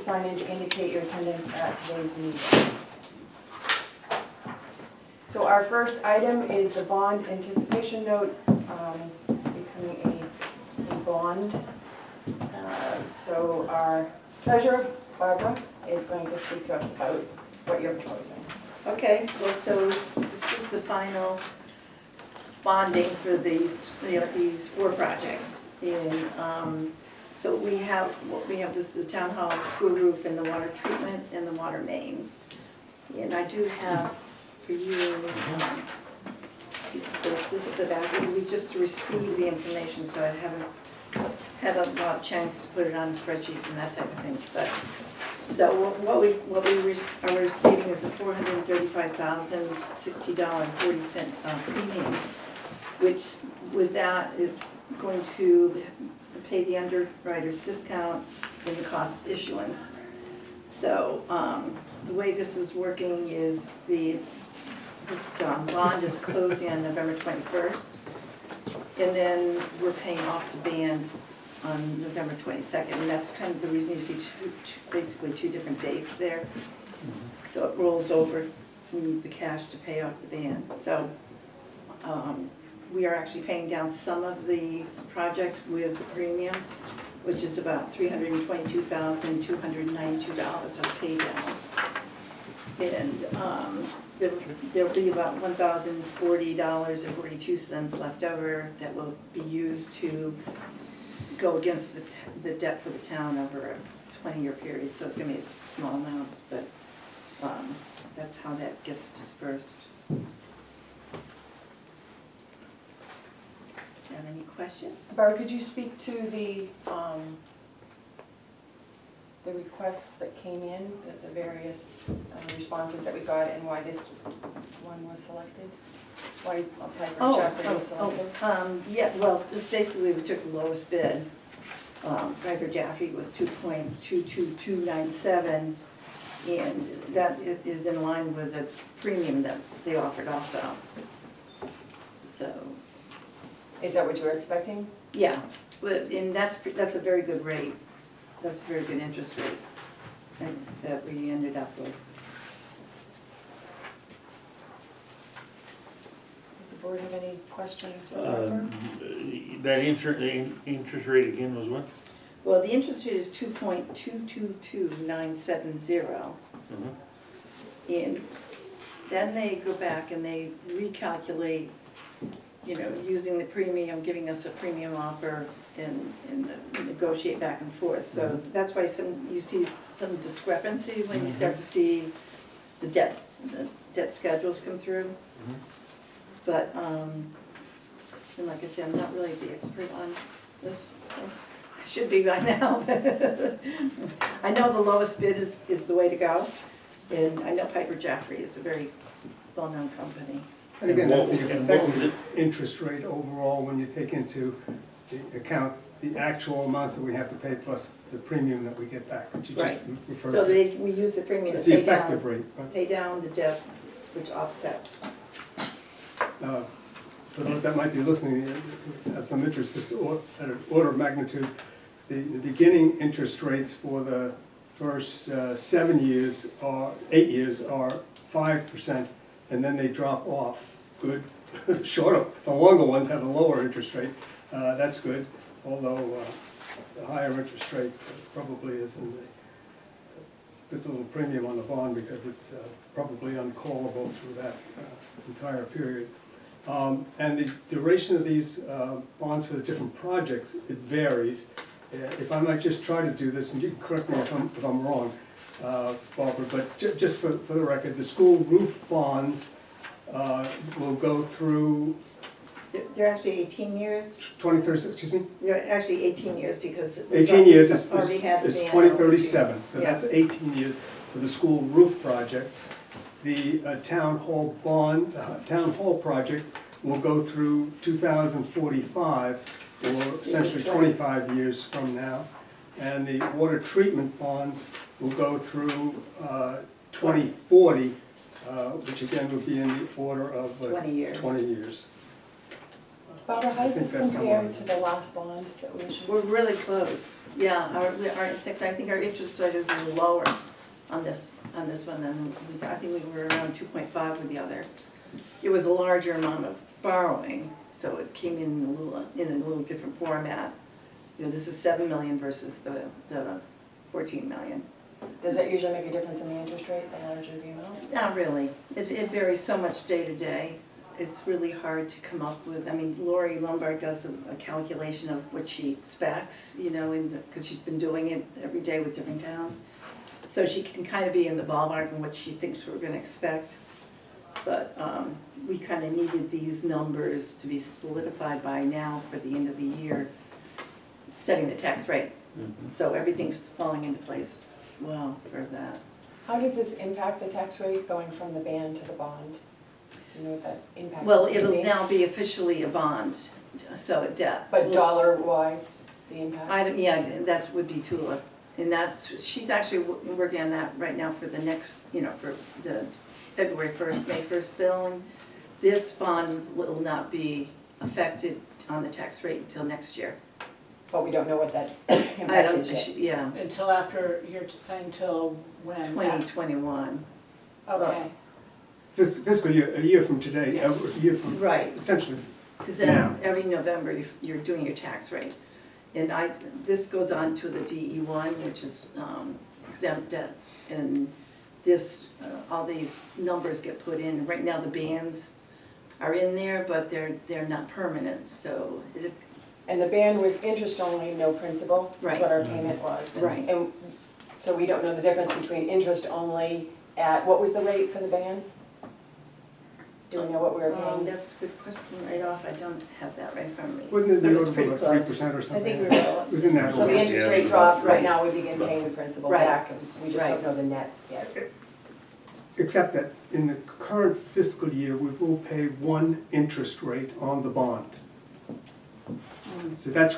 signage indicate your attendance at today's meeting. So our first item is the bond anticipation note, becoming a bond. So our treasurer, Barbara, is going to speak to us about what you're proposing. Okay, well, so this is the final bonding for these 4 projects. And so what we have is the town hall, the school roof, and the water treatment, and the water mains. And I do have for you, this is the back. We just received the information, so I haven't had a lot of chance to put it on spreadsheets and that type of thing. But so what we are receiving is a $435,060.40 premium, which with that is going to pay the underwriter's discount in the cost of issuance. So the way this is working is this bond is closing on November 21st, and then we're paying off the band on November 22nd, and that's kind of the reason you see basically two different dates there. So it rolls over. We need the cash to pay off the band. So we are actually paying down some of the projects with the premium, which is about $322,292 of pay down. And there'll be about $1,040.42 left over that will be used to go against the debt for the town over a 20-year period. So it's going to be small amounts, but that's how that gets dispersed. Do you have any questions? Barbara, could you speak to the requests that came in, the various responses that we got, and why this one was selected? Why Piper Jaffray was selected? Yeah, well, this basically, we took the lowest bid. Piper Jaffray was 2.22297, and that is in line with the premium that they offered also. So. Is that what you were expecting? Yeah, and that's a very good rate. That's a very good interest rate that we ended up with. Does the board have any questions? That interest rate again was what? Well, the interest rate is 2.222970. And then they go back and they recalculate, using the premium, giving us a premium offer, and negotiate back and forth. So that's why you see some discrepancy when you start to see the debt schedules come through. But and like I said, I'm not really the expert on this. I should be by now. I know the lowest bid is the way to go, and I know Piper Jaffray is a very well-known company. And again, that's the effective interest rate overall when you take into account the actual amounts that we have to pay plus the premium that we get back, which you just referred So to. we use the premium to It's the effective rate. pay down the debt, which offsets. For those that might be listening, have some interest, just at an order of magnitude, the beginning interest rates for the first 8 years are 5%, and then they drop off. Good. Shorter, the longer ones have a lower interest rate. That's good, although the higher interest rate probably is in puts a little premium on the bond because it's probably uncallable through that entire period. And the duration of these bonds for the different projects, it varies. If I might just try to do this, and you can correct me if I'm wrong, Barbara, but just for the record, the school roof bonds will go through. They're actually 18 years. 2037, excuse me? They're actually 18 years because 18 years is already had the 2037, so yeah. that's 18 years for the school roof project. The town hall project will go through 2045, or essentially 25 years from now. And the water treatment bonds will go through 2040, which again would be in the order of 20 years. 20 years. Barbara, how does I think this that's compare somewhere. to the last bond that we issued? We're really close, yeah, in fact, I think our interest rate is a little lower on this one than, I think we were around 2.5 with the other. It was a larger amount of borrowing, so it came in a little different format. You know, this is 7 million versus the 14 million. Does that usually make a difference in the interest rate, the larger the amount? Not really, it varies so much day to day. It's really hard to come up with, I mean, Lori Lombard does a calculation of what she expects, you know, because she's been doing it every day with different towns. So she can kind of be in the ballpark of what she thinks we're gonna expect. But we kind of needed these numbers to be solidified by now for the end of the year, setting the tax rate. So everything's falling into place well for that. How does this impact the tax rate going from the band to the bond? Do you know what that impact is Well, going to it'll be? now be officially a bond, so a debt. But dollar-wise, the impact? Yeah, that would be TULIP. And she's actually working on that right now for the next, you know, for the February 1st, May 1st billing. This bond will not be affected on the tax rate until next year. But we don't know what that I impact don't, is yet. yeah, Until after, you're saying till when? 2021. Okay, Fiscal year, a year from today, Yeah. a year from, Right, essentially, because Yeah. then every November you're doing your tax rate. And this goes on to the DE1, which is exempt debt. And this, all these numbers get put in. Right now the bands are in there, but they're not permanent, so And the band was interest only, no principal, is Right. what our payment was. Right. And so we don't know the difference between interest only at, what was the rate for the band? Do we know what we were paying? that's a good question right off. I don't have that right in front of me. wasn't it But the it was order pretty of close. 3% or I something? think we were, It was in that So the order. interest Yeah. rate drops, right Right. now we begin paying the principal Right. back, and we just don't Right. know the net yet. Except that in the current fiscal year, we will pay one interest rate on the bond. So that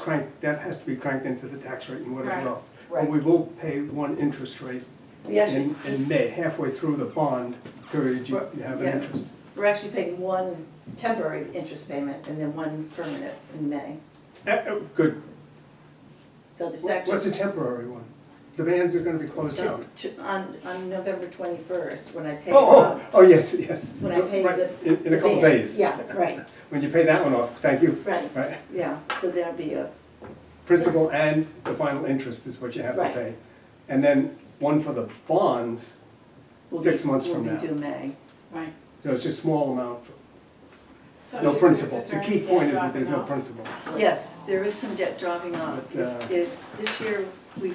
has to be cranked into the tax rate and Right. whatever else. Right. And we will pay one interest rate we actually, in May, halfway through the bond period, you have an Yeah. interest. we're actually paying one temporary interest payment and then one permanent in May. Good. So there's actually. What's a temporary one? The bands are gonna be closed down. On November 21st, when I pay. Oh, yes, yes. When I pay Right, the. in a the couple band. days. Yeah, right, When you pay that one off, thank you. right, Right. yeah, so there'll be a, Principal and the final interest is what you have to Right. pay. And then one for the bonds, will 6 be, months will from be now. due May. right. So it's just a small amount, So no is there- principal. is The there key any debt point is that dropping there's no off? principal. Yes, there is some debt dropping off. But, This year, in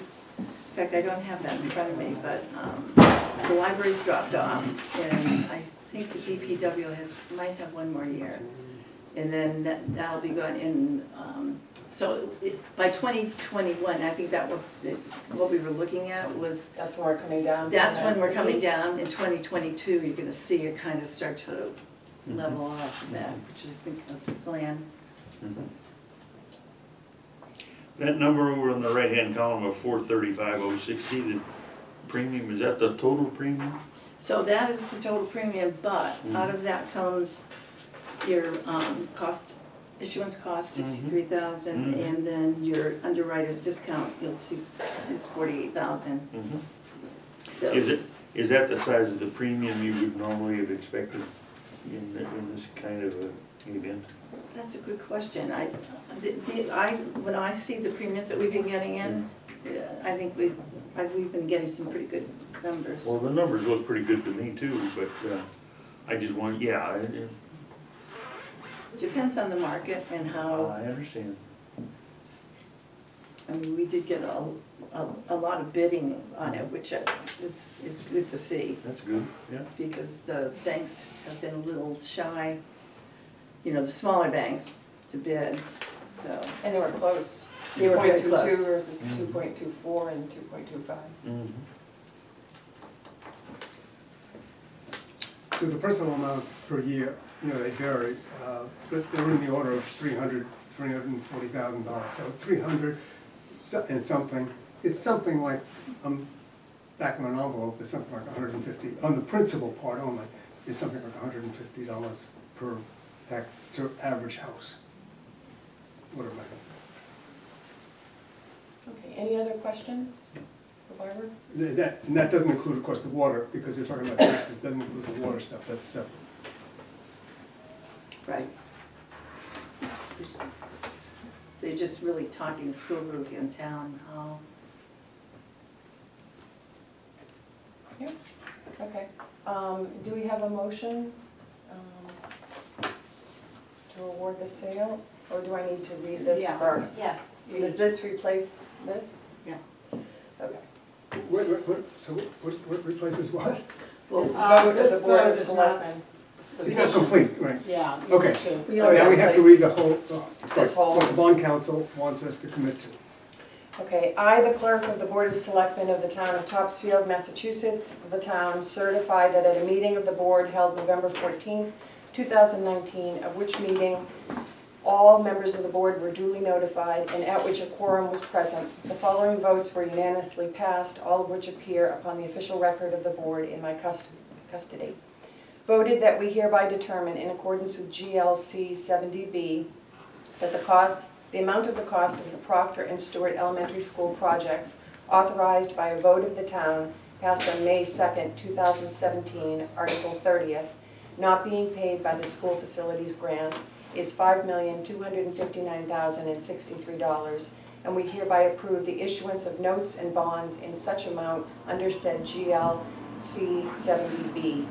fact, I don't have that in front of me, but the library's dropped off, and I think the DPW might have one more year. And then that'll be gone in, by 2021, I think that was what we were looking at was, That's when we're coming down. from that's that. when we're coming down. In 2022, you're gonna see it kind of start to level off a bit, which I think was the plan. That number over on the right-hand column of 435,060, the premium, is that the total premium? So that is the total premium, but out of that comes your issuance cost, 63,000, Mhm. and then your underwriter's discount, you'll see, is 48,000. So, Is that the size of the premium you would normally have expected in this kind of a event? that's a good question. When I see the premiums that we've been getting in, I think we've been getting some pretty good numbers. Well, the numbers look pretty good to me too, but I just want, Depends on the market and how, I understand. I mean, we did get a lot of bidding on it, which is good to see. That's good, yeah. Because the banks have been a little shy, you know, the smaller banks to bid, so. And they were close. They were Very 0.22 close. versus 2.24 and 2.25. Mhm. So the principal amount per year, they vary, but they're in the order of $340,000. So 300 and something, it's something like, back in an envelope, it's something like 150, on the principal part only, it's something like $150 per average house. water backup. Okay, any other questions for Barbara? And that doesn't include, of course, the water, because we're talking about taxes, it doesn't include the water stuff, that's separate. Right. So you're just really talking the school roof in town hall. Yeah, okay. Do we have a motion to award the sale, or do I need to read this Yeah. first? Yeah. Does this replace this? Yeah. Okay. What replaces what? Well, This vote of the This Board vote of is Selectmen. not It's not sufficient. complete, right. Yeah. you Okay. need to- We So only now we have to read the whole, This whole- what the bond council wants us to commit to. Okay, I, the clerk of the Board of Selectmen of the town of Topsfield, Massachusetts, the town certify that at a meeting of the board held November 14th, 2019, of which meeting all members of the board were duly notified and at which a quorum was present, the following votes were unanimously passed, all of which appear upon the official record of the board in my custody. Voted that we hereby determine, in accordance with GLC 70B, that the amount of the cost of the Proctor and Stewart Elementary School projects authorized by a vote of the town passed on May 2nd, 2017, Article 30th, not being paid by the school facilities grant, is $5,259,063, and we hereby approve the issuance of notes and bonds in such amount under said GLC 70B.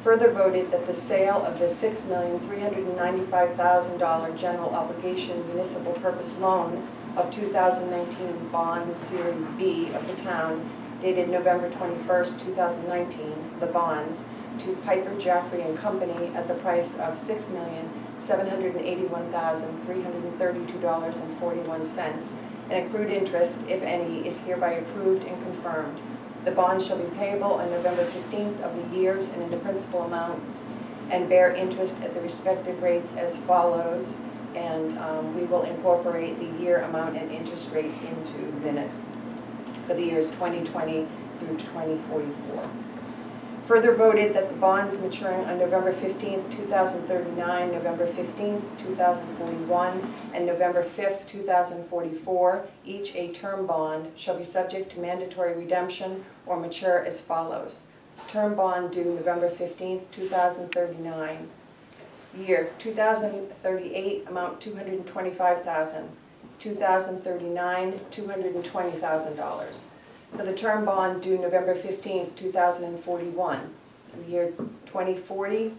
Further voted that the sale of the $6,395,000 general obligation municipal purpose loan of 2019 bonds Series B of the town dated November 21st, 2019, the bonds, to Piper Jaffray and Company at the price of $6,781,332.41, and accrued interest, if any, is hereby approved and confirmed. The bonds shall be payable on November 15th of the years and in the principal amounts, and bear interest at the respective rates as follows, and we will incorporate the year amount and interest rate into minutes for the years 2020 through 2044. Further voted that the bonds maturing on November 15th, 2039, November 15th, 2041, and November 5th, 2044, each a term bond, shall be subject to mandatory redemption or mature as follows. Term bond due November 15th, 2039. Year 2038, amount $225,000. 2039, $220,000. For the term bond due November 15th, 2041. In the year 2040,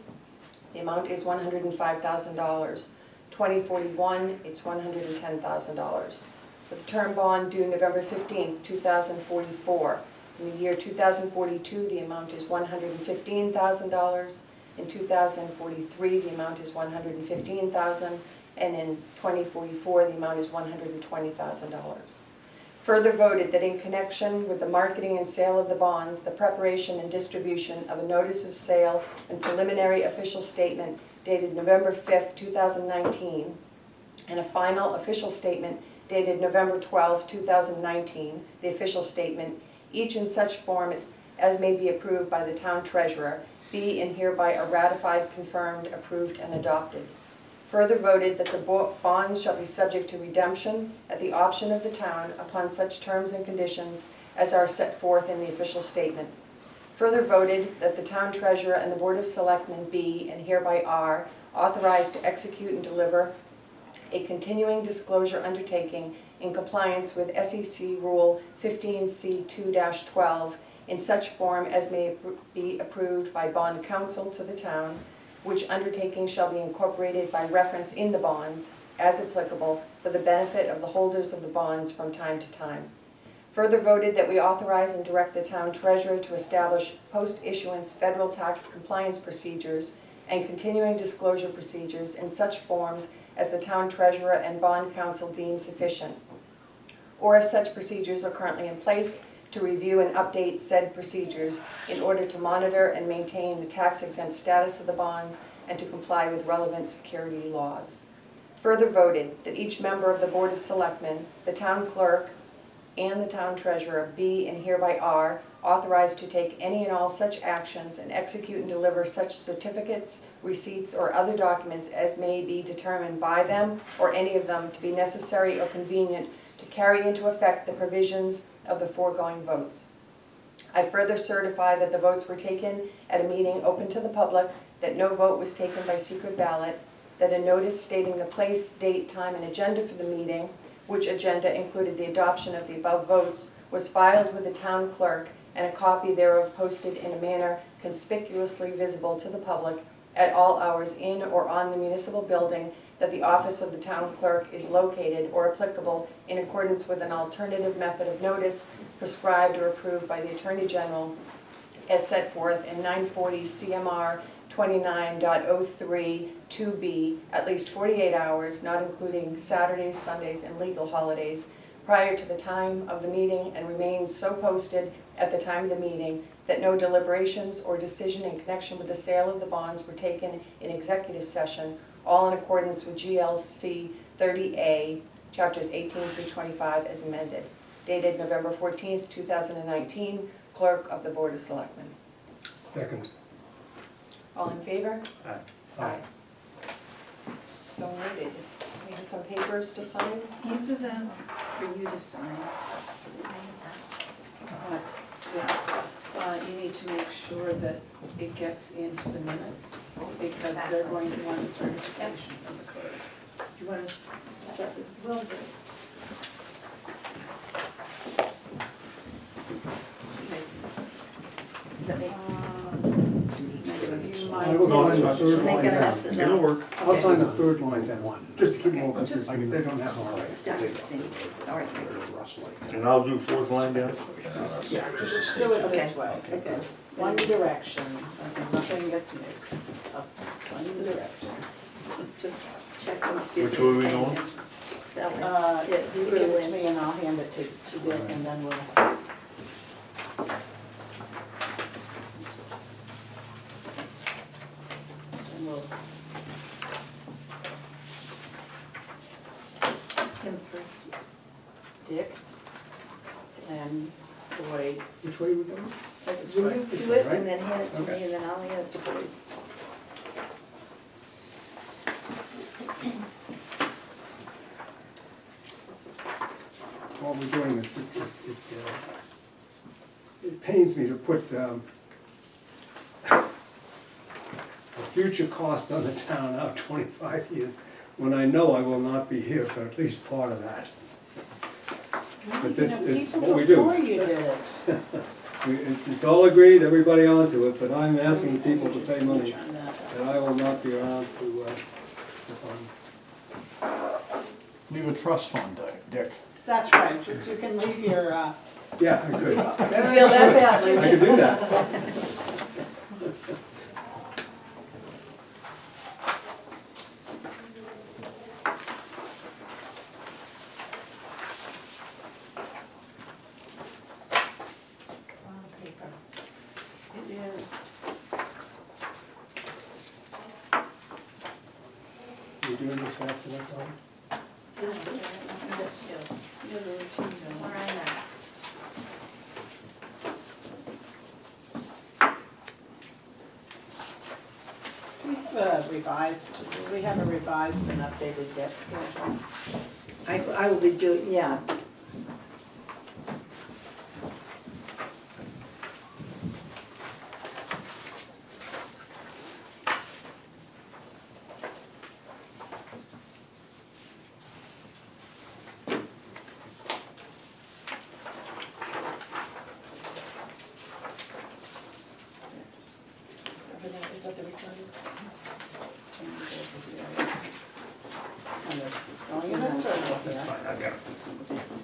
the amount is $105,000. 2041, it's $110,000. For the term bond due November 15th, 2044. In the year 2042, the amount is $115,000. In 2043, the amount is $115,000. And in 2044, the amount is $120,000. Further voted that in connection with the marketing and sale of the bonds, the preparation and distribution of a notice of sale and preliminary official statement dated November 5th, 2019, and a final official statement dated November 12th, 2019, the official statement, each in such form as may be approved by the town treasurer, be and hereby are ratified, confirmed, approved, and adopted. Further voted that the bonds shall be subject to redemption at the option of the town upon such terms and conditions as are set forth in the official statement. Further voted that the town treasurer and the Board of Selectmen be and hereby are authorized to execute and deliver a continuing disclosure undertaking in compliance with SEC Rule 15C2-12 in such form as may be approved by bond counsel to the town, which undertaking shall be incorporated by reference in the bonds, as applicable, for the benefit of the holders of the bonds from time to time. Further voted that we authorize and direct the town treasurer to establish post-issuance federal tax compliance procedures and continuing disclosure procedures in such forms as the town treasurer and bond counsel deem sufficient, or if such procedures are currently in place, to review and update said procedures in order to monitor and maintain the tax-exempt status of the bonds and to comply with relevant security laws. Further voted that each member of the Board of Selectmen, the town clerk, and the town treasurer be and hereby are authorized to take any and all such actions and execute and deliver such certificates, receipts, or other documents as may be determined by them or any of them to be necessary or convenient to carry into effect the provisions of the foregoing votes. I further certify that the votes were taken at a meeting open to the public, that no vote was taken by secret ballot, that a notice stating the place, date, time, and agenda for the meeting, which agenda included the adoption of the above votes, was filed with the town clerk, and a copy thereof posted in a manner conspicuously visible to the public at all hours in or on the municipal building, that the office of the town clerk is located or applicable in accordance with an alternative method of notice prescribed or approved by the Attorney General as set forth in 940 CMR 29.03 2B, at least 48 hours, not including Saturdays, Sundays, and legal holidays, prior to the time of the meeting, and remains so posted at the time of the meeting, that no deliberations or decision in connection with the sale of the bonds were taken in executive session, all in accordance with GLC 30A, chapters 18 through 25 as amended. Dated November 14th, 2019, Clerk of the Board of Selectmen. Second. All in favor? Aye. So noted. We have some papers to sign. These are them for you to sign. You need to make sure that it gets into the minutes, because they're going to want a certification of the code. Do you want to start with? Will do. Let me, You I will might, sign the third Make line a down. mess of It'll them. work. I'll sign the third line down, just to keep them all Okay. consistent. They don't have all It's down to the same. All right. And I'll do fourth line down? yeah, just do it this way. Okay. One direction, nothing gets mixed, up one direction. Just check and see. if Which way are we they're paying going? attention. That way. Yeah, you you give go it to in. me and I'll hand it to Dick, and then we'll. And we'll, Him first. Dick, and Boyd, Which way are we going? this Will way. you This do way, it right? and then hand it to me Okay. and then I'll hand it to Boyd? This is- While we're doing this, it pains me to put a future cost on the town out 25 years, when I know I will not be here for at least part of that. But this is People what we do. Before you did it. It's all agreed, everybody onto it, but I'm asking people to pay money, On that. and I will not be around to fund. Leave a trust fund, Dick. That's right, just you can leave your, Yeah, I could. You feel that badly? I could do that. paper. It is, You doing this fast enough, Tom? This is You're the routine zone. we have a revised and updated debt schedule. I will be doing, yeah. Is that the recording? Kind of going in a circle here. Fine, I got it.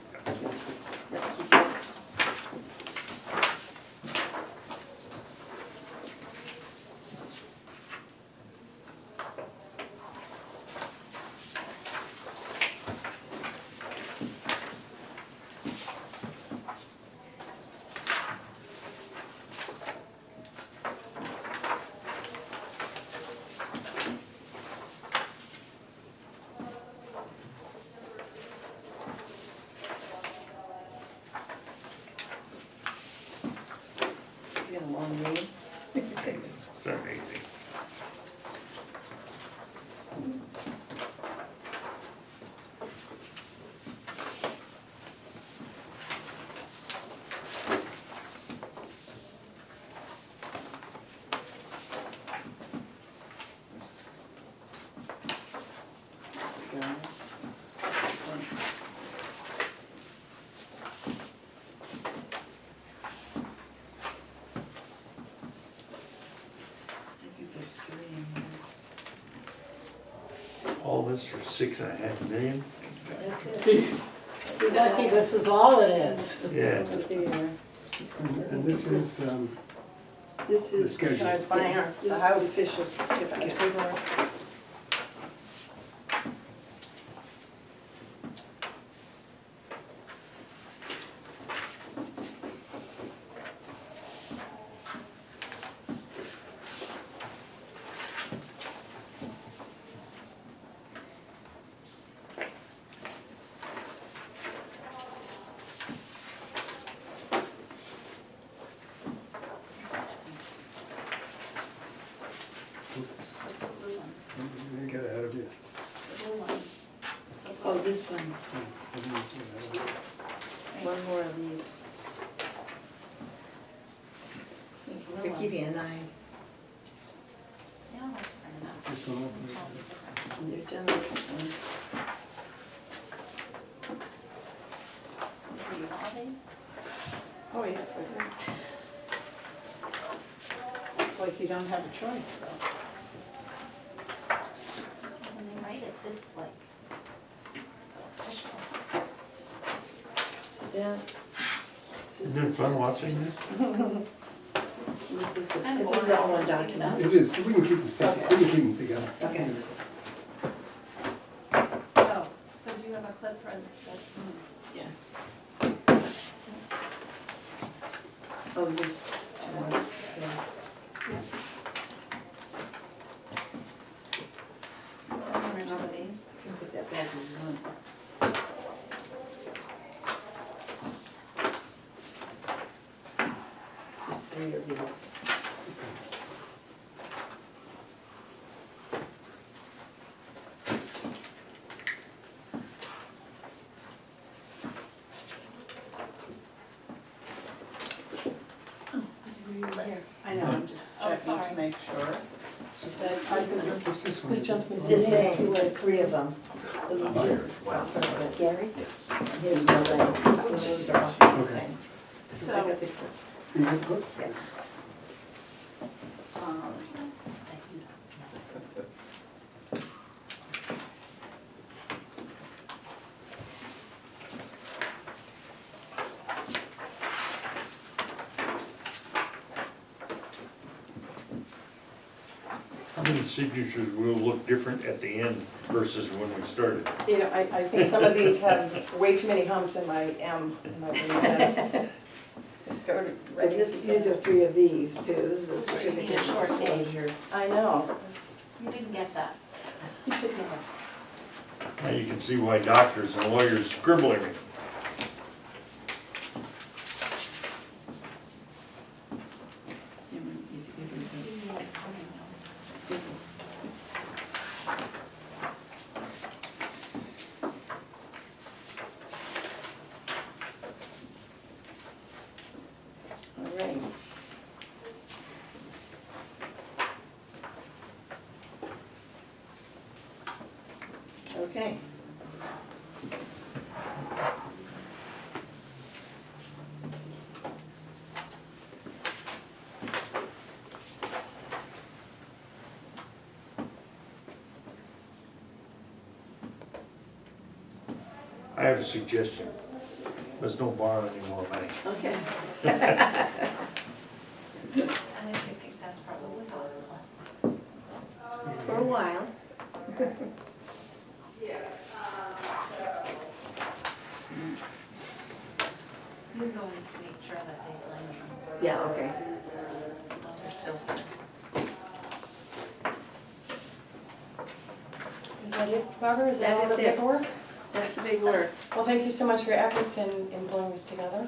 one read. It's amazing. I think there's three in here. All this for 6.5 million? That's it. You're lucky this is all it is. Yeah. There. And this is, This the is, schedule. I was buying this the is house. official certificate. Paperwork. What's the blue one? let me get ahead of you. The blue one. Oh, this one, Let me get ahead of you. one more of these. The blue They're one. keeping an eye, Yeah, that's fair enough. This one also. This is all different. and they're done with this one. Do you all these? Oh, yes, I do. It's like you don't have a choice, so. When they write it this like, so official. So that. this is Isn't it the fun tax. watching this? This is the, Kind of this is all boring, one just read it document. up. It is, so we can keep this, we can keep them together. Okay. Oh, so do you have a clip for that? Yeah. Oh, there's two more, yeah. One or two of these? You can put that back in one. There's three of these. I know, I'm just Oh, checking sorry. to make sure. What's this one? This thing, there were three of them, so this is just. Gary? Yes. Here's one, those are all the Okay. same. So- I got the, You good, good? yeah. Um, How many signatures will look different at the end versus when we started? You know, I think some of these have way too many humps in my M, in my yes. Go to So this, these are three of these too, this is a This is where you need certificate a of short name. disclosure. I know. You didn't get that. You did not. Now you can see why doctors and lawyers scribble everything. You need to give them the- All right. Okay. I have a suggestion. Let's don't borrow any more money. Okay. I think that's probably possible. For a while. You go and make sure that they sign them. Yeah, okay. While they're still here. Is that it, Barbara? Is that That all the is it. paperwork? That's the big work. Well, thank you so much for your efforts in pulling this together.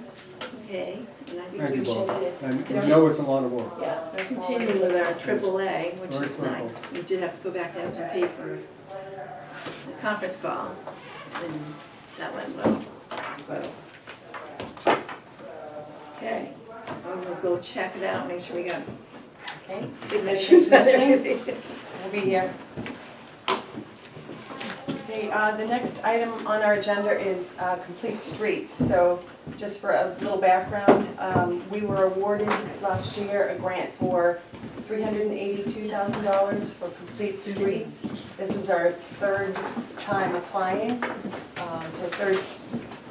Okay, and I think Thank we you, should Bob. It's- And you know, we know it's a lot of work. Yeah, it's no small. continue with our AAA, which Very is critical. nice. We did have to go back to S&P for the conference call, and that went well, so. Okay, I'm gonna go check it out, make sure we got Okay, signatures and missing. everything. We'll be here. Okay, the next item on our agenda is complete streets. So just for a little background, we were awarded last year a grant for $382,000 for complete streets. This was our third time applying, so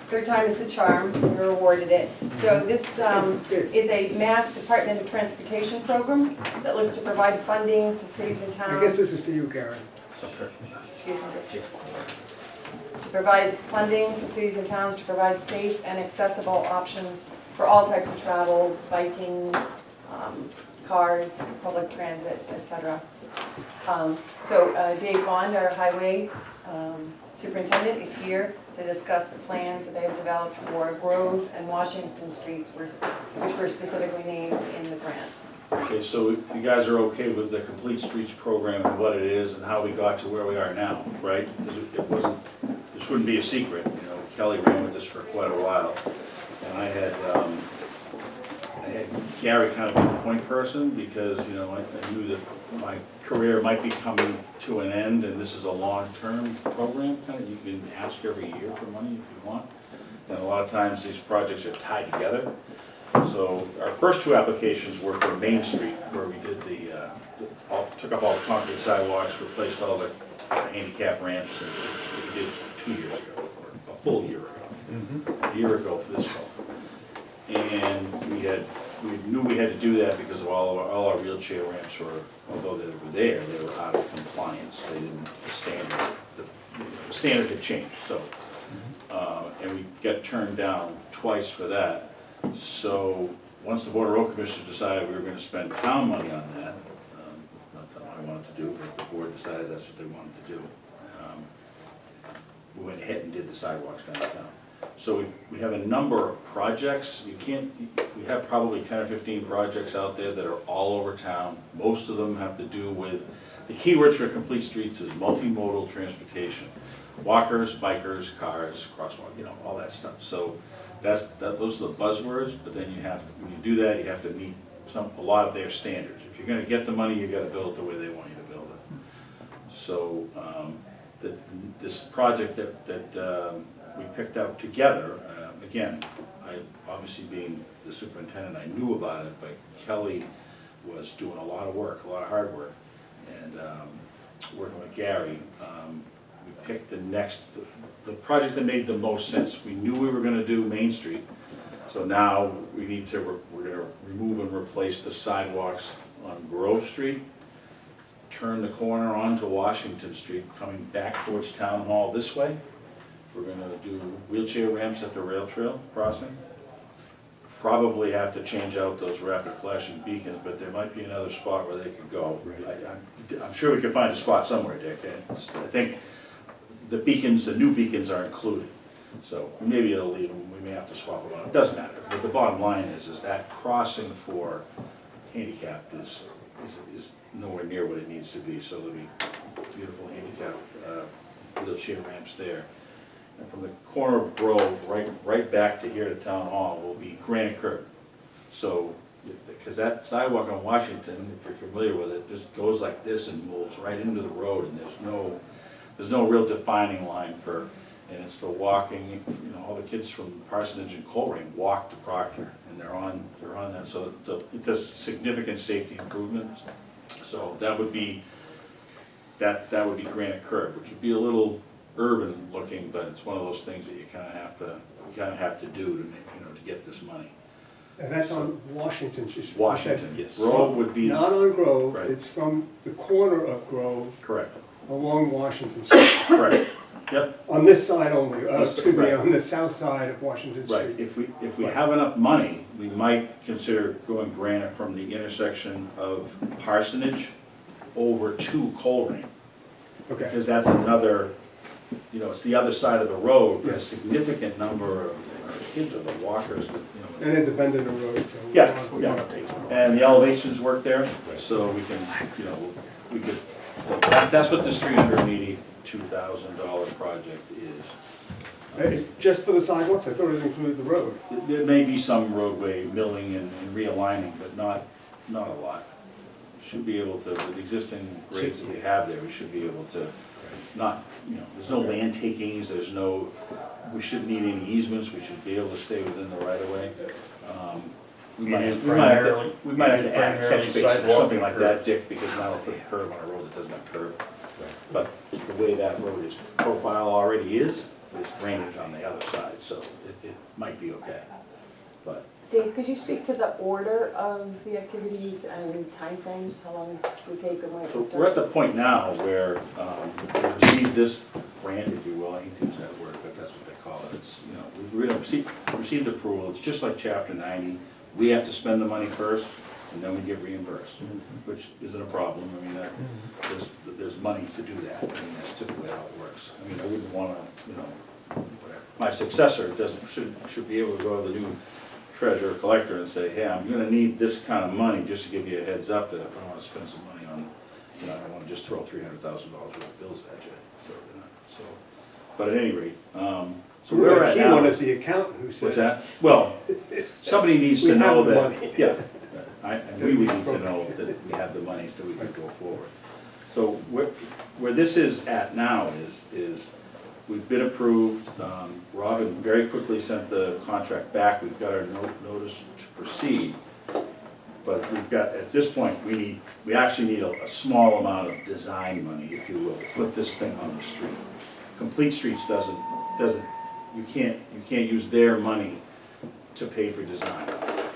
third time is the charm, we were awarded it. So this is a Mass Department of Transportation program that looks to provide funding to cities and towns. I guess this is for you, Karen. Excuse me, Dick. To provide funding to cities and towns to provide safe and accessible options for all types of travel, biking, cars, public transit, etc. So Dave Bond, our highway superintendent, is here to discuss the plans that they have developed for Grove and Washington Streets, which were specifically named in the grant. Okay, so you guys are okay with the Complete Streets program and what it is and how we got to where we are now, right? Because it wasn't, this wouldn't be a secret, you know, Kelly ran with this for quite a while. And I had Gary kind of be the point person because, you know, I knew that my career might be coming to an end and this is a long-term program, kind of, you can ask every year for money if you want. And a lot of times these projects are tied together. So our first two applications were for Main Street, where we did took up all the concrete sidewalks, replaced all the handicap ramps, and we did 2 years ago, or a full year ago. A year ago for this fall. And we knew we had to do that because of all our wheelchair ramps were, although they were there, they were out of compliance. They didn't, the standard had changed, so. And we got turned down twice for that. So, once the Board of Road Commissioners decided we were gonna spend town money on that, not that I wanted to do, but the board decided that's what they wanted to do. We went ahead and did the sidewalks downtown. So we have a number of projects, we have probably 10 or 15 projects out there that are all over town. Most of them have to do with, the keywords for Complete Streets is multimodal transportation. Walkers, bikers, cars, crosswalk, you know, all that stuff. So those are the buzzwords, but then you have to, when you do that, you have to meet a lot of their standards. If you're gonna get the money, you gotta build it the way they want you to build it. So, this project that we picked out together, again, I, obviously being the superintendent, I knew about it, but Kelly was doing a lot of work, a lot of hard work, and working with Gary, we picked the project that made the most sense. We knew we were gonna do Main Street, so now we need to, we're gonna remove and replace the sidewalks on Grove Street, turn the corner onto Washington Street, coming back towards Town Hall this way. We're gonna do wheelchair ramps at the rail trail crossing. Probably have to change out those rapid flashing beacons, but there might be another spot where they could go. I'm sure we could find a spot somewhere, Dick. I think the beacons, the new beacons are included. So maybe it'll leave them, we may have to swap them out. It doesn't matter. But the bottom line is that crossing for handicapped is nowhere near what it needs to be. So there'll be beautiful handicap wheelchair ramps there. And from the corner of Grove, right back to here to Town Hall will be granite curb. So, because that sidewalk on Washington, if you're familiar with it, just goes like this and molds right into the road, and there's no real defining line for, and it's the walking, you know, all the kids from Parsonage and Coleraine walk to Proctor, and they're on that, so it's a significant safety improvement. So that would be granite curb, which would be a little urban looking, but it's one of those things that you kind of have to do to make, you know, to get this money. And that's on Washington, you said. Washington, yes. Grove would be. Not on Grove, Right. it's from the corner of Grove Correct. along Washington Street. Correct. Yep. On this side only, excuse me, Right. on the south side of Washington Right. Street. If we have enough money, we might consider going granite from the intersection of Parsonage over to Coleraine. Okay, Because that's another you know, it's the other side of the road, there's a significant number of kids or the walkers that, you know. And it's a bend in the road, so. Yeah, yeah, and the elevations work there, so we can, you know, we could, that's what this $382,000 project is. Just for the sidewalks, I thought it included the road. There may be some roadway milling and realigning, but not a lot. Should be able to, with the existing grades that we have there, we should be able to, not, you know, there's no land takings, there's no, we shouldn't need any easements, we should be able to stay within the right of way. We might have to add a catch basin or something like that, Dick, because now we'll put a curb on a road that doesn't have curb. But the way that road is profile already is, there's drainage on the other side, so it might be okay. But Dave, could you speak to the order of the activities and timeframes, how long this would take and when it so would we're at start? the point now where we received this grant, if you will, I hate to use that word, but that's what they call it. It's, you know, we've really received approval, it's just like Chapter 90. We have to spend the money first, and then we get reimbursed, which isn't a problem. I mean, there's money to do that. I mean, that's typically how it works. I mean, I wouldn't want to, you know, whatever. My successor should be able to go to the new treasurer collector and say, hey, I'm gonna need this kind of money, just to give you a heads up that if I want to spend some money on, you know, I don't want to just throw $300,000 worth of bills at you. So, but at any rate, so where we're at The key now. one is the accountant who says. What's that? Well, somebody needs We to have know the that, money. yeah, we would need to know that we have the money so we can go forward. So where this is at now is we've been approved, Robin very quickly sent the contract back, we've got our notice to proceed. But we've got, at this point, we actually need a small amount of design money, if you will, to put this thing on the street. Complete Streets doesn't, you can't use their money to pay for design.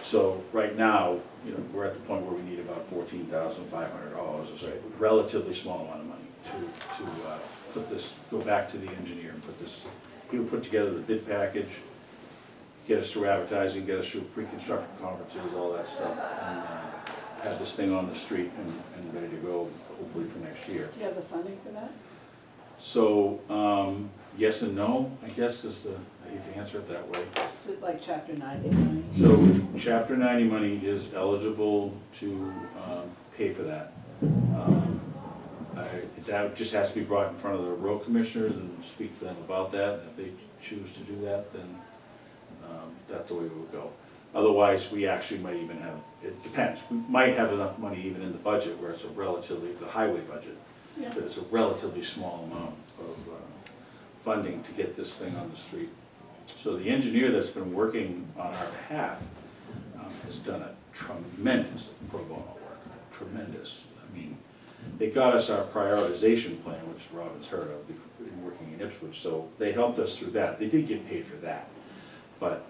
So right now, you know, we're at the point where we need about $14,500, a relatively small amount of money to put this, go back to the engineer and put this, he would put together the bid package, get us through advertising, get us through pre-construction conferences, all that stuff, and have this thing on the street and ready to go, hopefully for next year. Do you have the funding for that? So, yes and no, I guess is the, I hate to answer it that way. Is it like Chapter 90 money? So, Chapter 90 money is eligible to pay for that. That just has to be brought in front of the road commissioners and speak to them about that. If they choose to do that, then that's the way it would go. Otherwise, we actually might even have, it depends, we might have enough money even in the budget where it's a relatively, the highway budget, Yeah. but it's a relatively small amount of funding to get this thing on the street. So the engineer that's been working on our behalf has done a tremendous pro bono work, tremendous. I mean, they got us our prioritization plan, which Robin's heard of, in working in Ipswich, so they helped us through that. They did get paid for that. But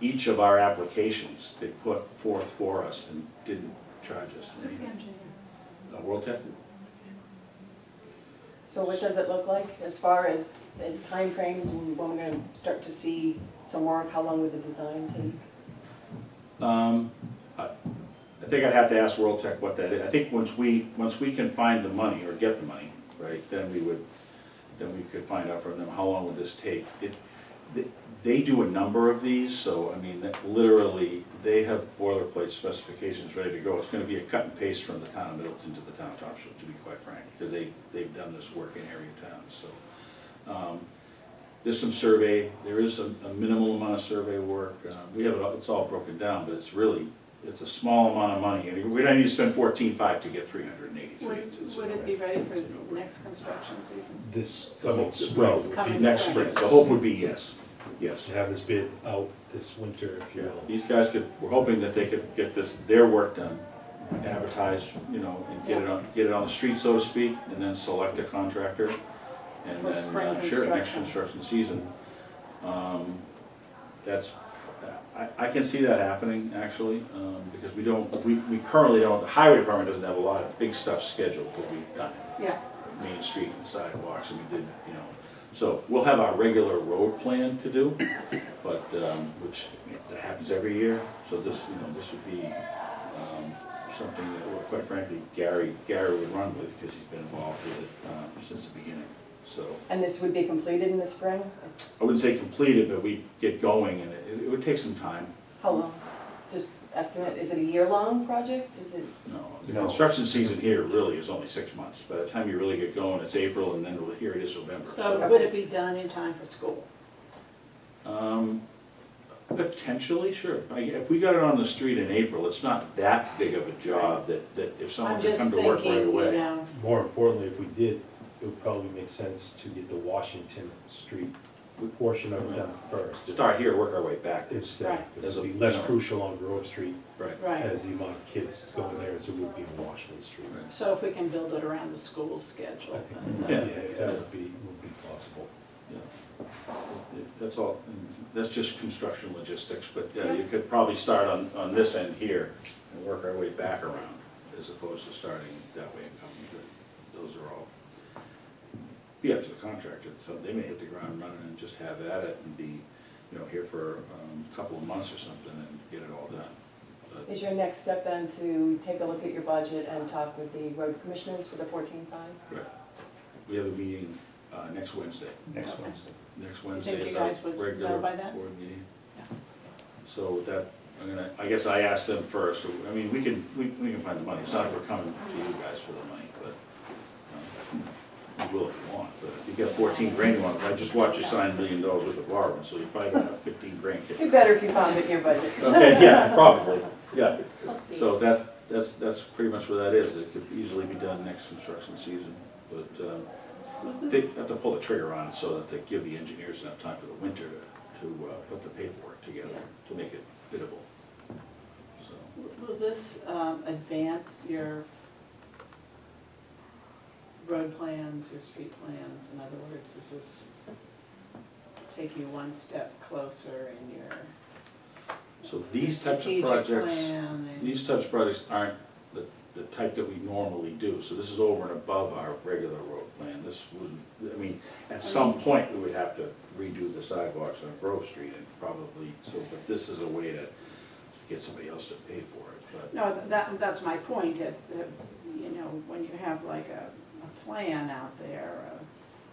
each of our applications, they put forth for us and didn't charge us Who's the anything. engineer? World Tech? So what does it look like as far as timeframes, when we're gonna start to see some work, how long would the design take? I think I'd have to ask World Tech what that is. I think once we can find the money or get the money, right, then we could find out from them how long would this take. They do a number of these, so I mean, literally, they have boilerplate specifications ready to go. It's gonna be a cut and paste from the town of Middleton to the town of Topsfield, to be quite frank, because they've done this work in area towns, so. There's some survey, there is a minimal amount of survey work. We have it's all broken down, but it's a small amount of money. I mean, we don't need to spend $14,500 to get 383. Would it be ready for next construction season? This Well, spring, It's coming next spring. spring, the hope would be yes, yes. to have this bid out this winter, if you Yeah, will. these guys we're hoping that they could get their work done, advertise, you know, and get it on the street, so to speak, and then select a contractor. And For spring then, sure, next construction. construction season. I can see that happening, actually, because we currently don't, the highway department doesn't have a lot of big stuff scheduled, because we've done Yeah, Main Street and sidewalks, and we did, you know. So we'll have our regular road plan to do, but, which that happens every year. So this, you know, this would be something that, well, quite frankly, Gary would run with, because he's been involved with it since the beginning. So, And this would be completed in the spring? It's, I wouldn't say completed, but we'd get going, and it would take some time. how long? Just estimate, is it a year-long project? Is it? No, the No. construction season here really is only 6 months. By the time you really get going, it's April, and then here it is November. So would it be done in time for school? Potentially, sure. If we got it on the street in April, it's not that big of a job that if someone I'm could just come to work thinking, right you away. know, More importantly, if we did, it would probably make sense to get the Washington Street portion of it done first. Start here, work our way back. Instead, Right. because it'd be less You know. crucial on Grove Street Right. right. as the amount of kids going there as it would be on Washington Street. Right. So if we can build it around the school's schedule, I think, then, Yeah. if that would be possible. That's all, that's just construction logistics, but yeah, you could probably start on this end here and work our way back around, as opposed to starting that way and coming to, those are all, be up to the contractor, so they may hit the ground running and just have at it and be, you know, here for a couple of months or something and get it all done. But, Is your next step then to take a look at your budget and talk with the road commissioners for the 14-5? right. We have a meeting next Wednesday. Next Wednesday. Next Wednesday think you is our guys would regular know by then? board meeting. Yeah. So with that, I guess I asked them first, so, I mean, we can find the money, it's not like we're coming to you guys for the money, but, we will if you want, but if you get 14 grand you want, I just watched you sign $1 million worth of borrowing, so you're probably gonna have 15 grand. It'd be better if you found it in your budget. Okay, yeah, probably, yeah, so that's pretty much what that is, it could easily be done next construction season, but, they have to pull the trigger on it so that they give the engineers enough time for the winter to put the paperwork together to make it biddable. So, will this advance your road plans, your street plans? In other words, does this take you one step closer in your so these types of strategic projects, plan? and- these types of projects aren't the type that we normally do. So this is over and above our regular road plan. This wouldn't, I mean, at some point, we would have to redo the sidewalks on Grove Street and probably, so, but this is a way to get somebody else to pay for it, but. No, that's my point, you know, when you have like a plan out there,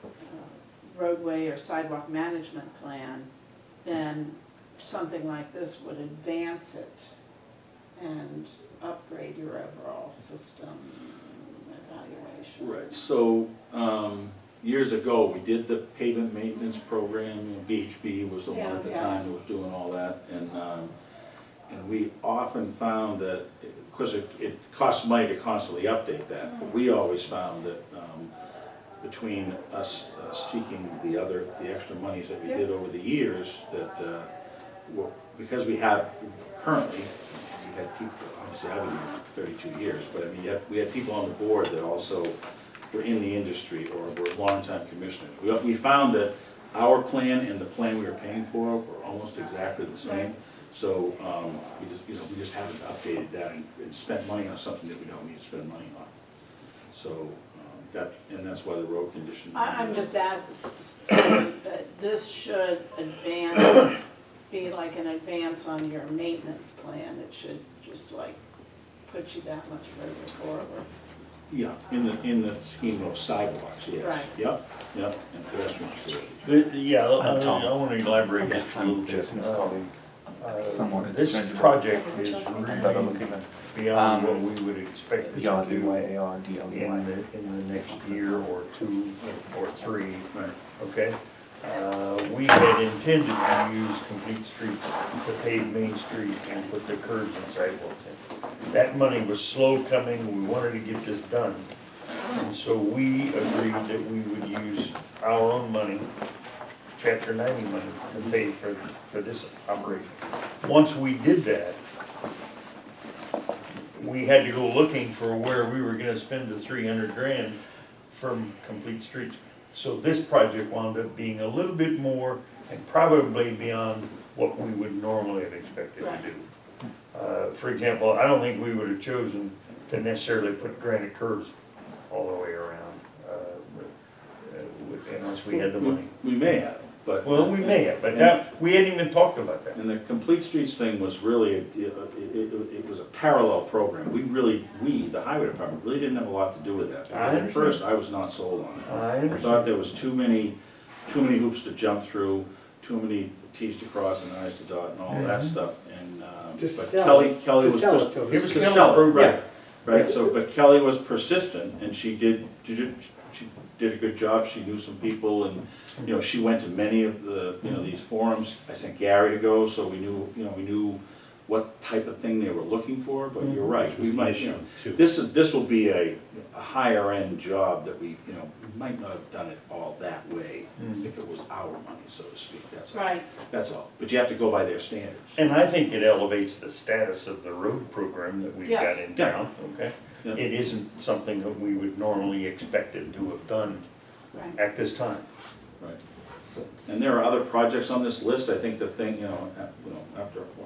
a roadway or sidewalk management plan, then something like this would advance it and upgrade your overall system evaluation. Right, so, years ago, we did the pavement maintenance program, you know, BHB was the one at the Yeah. time that was doing all that, and we often found that, of course, it costs money to constantly update that, but we always found that, between us seeking the extra monies that we did over the years, that, because we have currently, we had people, obviously I've been here 32 years, but I mean, we had people on the board that also were in the industry or were longtime commissioners. We found that our plan and the plan we were paying for were almost exactly the same. So, we just haven't updated that and spent money on something that we don't need to spend money on. So, that's why the road condition. I'm just saying that this should advance, be like an advance on your maintenance plan. It should just like put you that much further forward. Yeah, in the scheme of sidewalks, yes. Right. Yep, and pedestrians too. Yeah, I'm Tom. I want to elaborate just a little I'm bit. Jason's colleague. Someone This mentioned- project is Better really looking at beyond what we would expect it to do YARDLY. in the next year or two or three, Right. okay? We had intended to use Complete Streets to pave Main Street and put the curbs and sidewalks in. That money was slow coming, we wanted to get this done. And so we agreed that we would use our own money, Chapter 90 money, to pay for this operation. Once we did that, we had to go looking for where we were gonna spend the 300 grand from Complete Streets. So this project wound up being a little bit more and probably beyond what we would normally have expected to do. For example, I don't think we would have chosen to necessarily put granite curbs all the way around, unless we had the money. We may have, but. Well, we may have, but that, we hadn't even talked about that. And the Complete Streets thing was really, it was a parallel program. We, the highway department, really didn't have a lot to do with that. I Because at understand. first, I was not sold on it. I I understand. thought there was too many hoops to jump through, too many Ts to cross and Is to dot and all that stuff. And, Just but sell Kelly it. was. To sell it, so to It was speak. To Kelly's sell it, program. right, right, so, but Kelly was persistent, and she did a good job, she knew some people, and, you know, she went to many of the, you know, these forums. I sent Gary to go, so we knew what type of thing they were looking for, but you're right, Which we was the might, you issue, know, too. this will be a higher end job that we, you know, we might not have done it all that way if it was our money, so to speak, that's all. Right, That's all, but you have to go by their standards. And I think it elevates the status of the road program that we've got Yes. in town, okay? Yeah. It isn't something that we would normally expect it to have done right. at this time. Right. And there are other projects on this list, I think the thing,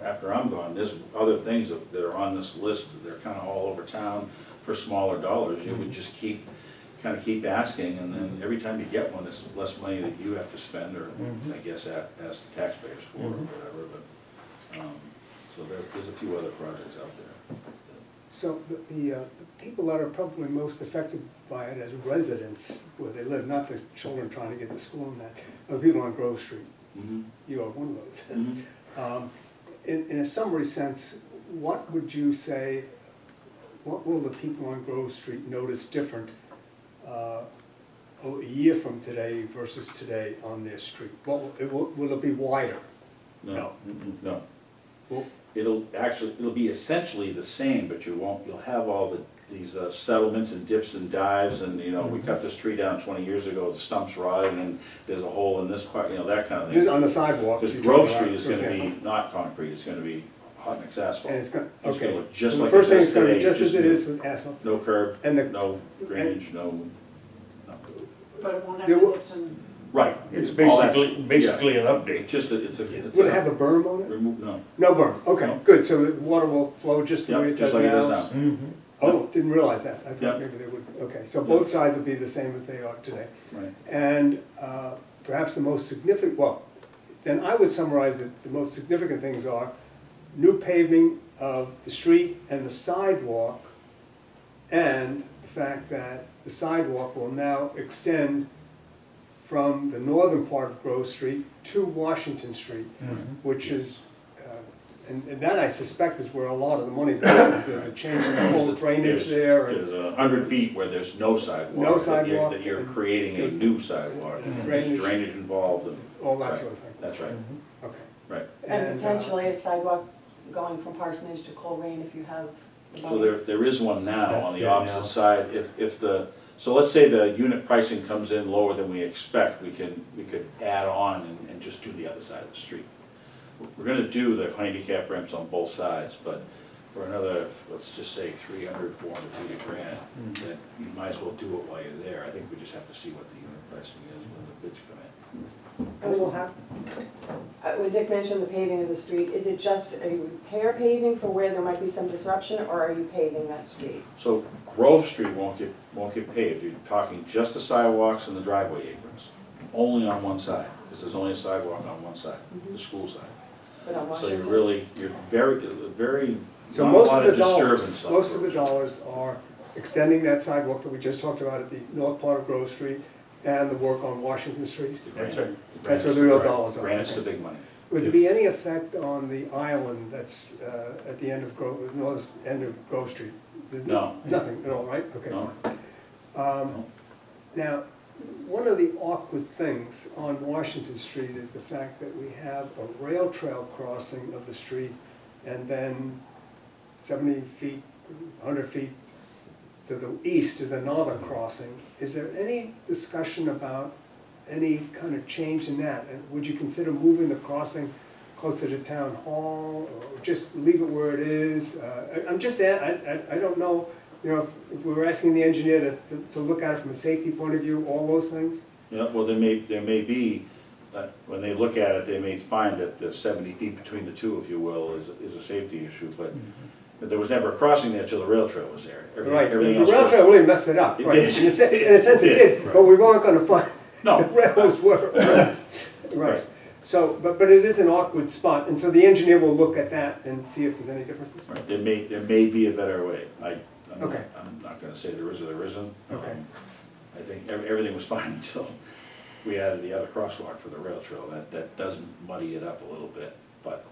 after I'm gone, there's other things that are on this list, they're kind of all over town for smaller dollars. You would just keep asking, and then every time you get one, it's less money that you have to spend, or I guess ask the taxpayers for, or whatever, but, so there's a few other projects out there. So the people that are probably most affected by it as residents where they live, not the children trying to get to school and that, are people on Grove Street. Mhm. You are one of those. Mhm. In a summary sense, what would you say, what will the people on Grove Street notice different a year from today versus today on their street? Will it be wider? No, no. Well- It'll be essentially the same, but you'll have all these settlements and dips and dives, and, you know, we cut this tree down 20 years ago, the stump's rotting, and there's a hole in this part, you know, that kind of This is thing. on the sidewalk. Because you're Grove talking Street about, is for gonna be example. not concrete, it's gonna be hot mix asphalt. And it's gonna, It's gonna okay. look just So the like first it thing does is gonna be today, just as just it is with asphalt. No curb, And the, no drainage, no, But it won't have There the will- dips and, right. It's all that- basically an update. It's just, it's a. will it have a berm on it? Remove, no, No berm, okay, No. good, so the water will flow just the way yeah, it just does like it does now? now. Mhm. Oh, didn't realize that, I Yeah. thought maybe they would, okay, so both sides will be the same as they are today. Right. And perhaps the most significant, well, then I would summarize that the most significant things are new paving of the street and the sidewalk, and the fact that the sidewalk will now extend from the northern part of Grove Street to Washington Street, which is, and that I suspect is where a lot of the money goes. There's a change in the whole drainage there. and- There's 100 feet where there's no sidewalk. No that you're- sidewalk, That you're and- creating a new sidewalk, and there's Drainage. drainage involved, and, All that Right. sort of thing, that's right, okay. right. And potentially a sidewalk going from Parsonage to Coleraine if you have the So money. there is one now That's on the there now. opposite side, so let's say the unit pricing comes in lower than we expect, we could add on and just do the other side of the street. We're gonna do the handicap ramps on both sides, but for another, let's just say 300, 450 grand, then you might as well do it while you're there. I think we just have to see what the unit pricing is when the bids come in. What will happen? When Dick mentioned the paving of the street, is it just a repair paving for where there might be some disruption, or are you paving that street? So Grove Street won't get paved, you're talking just the sidewalks and the driveway aprons, only on one side, because there's only a sidewalk on one side, the school side. But on So Washington? you're very, So not a most lot of of the dollars, disturbance. on most of the Grove dollars are extending that sidewalk that we just talked about at the north part of Grove Street and the work on Washington Street. Street. That's right. That's where the real dollars are. Granite's the big money. Would there be any effect on the island that's at the end of Grove, north end of Grove Street? There's No. Nothing at all, right? Okay, No. fine. No. Now, one of the awkward things on Washington Street is the fact that we have a rail trail crossing of the street and then 70 feet, 100 feet to the east is another crossing. Is there any discussion about any kind of change in that? And would you consider moving the crossing closer to town hall or just leave it where it is? I'm just, I don't know, you know, if we were asking the engineer to look at it from a safety point of view, all those things? Yeah, well, there may be, when they look at it, they may find that the 70 feet between the two, if you will, is a safety issue, but there was never a crossing there till the rail trail was there. Right, the Everything else rail was- trail really messed it up, It right? did. In a sense it It did, did, but we weren't gonna find, No. the rails were, Right, so, but it is an awkward spot, and so the engineer will look at that and see if there's any differences. Right, there may be a better way. Okay. I'm not gonna say there is or there isn't. Okay. I think everything was fine until we added the other crosswalk for the rail trail. That does muddy it up a little bit, but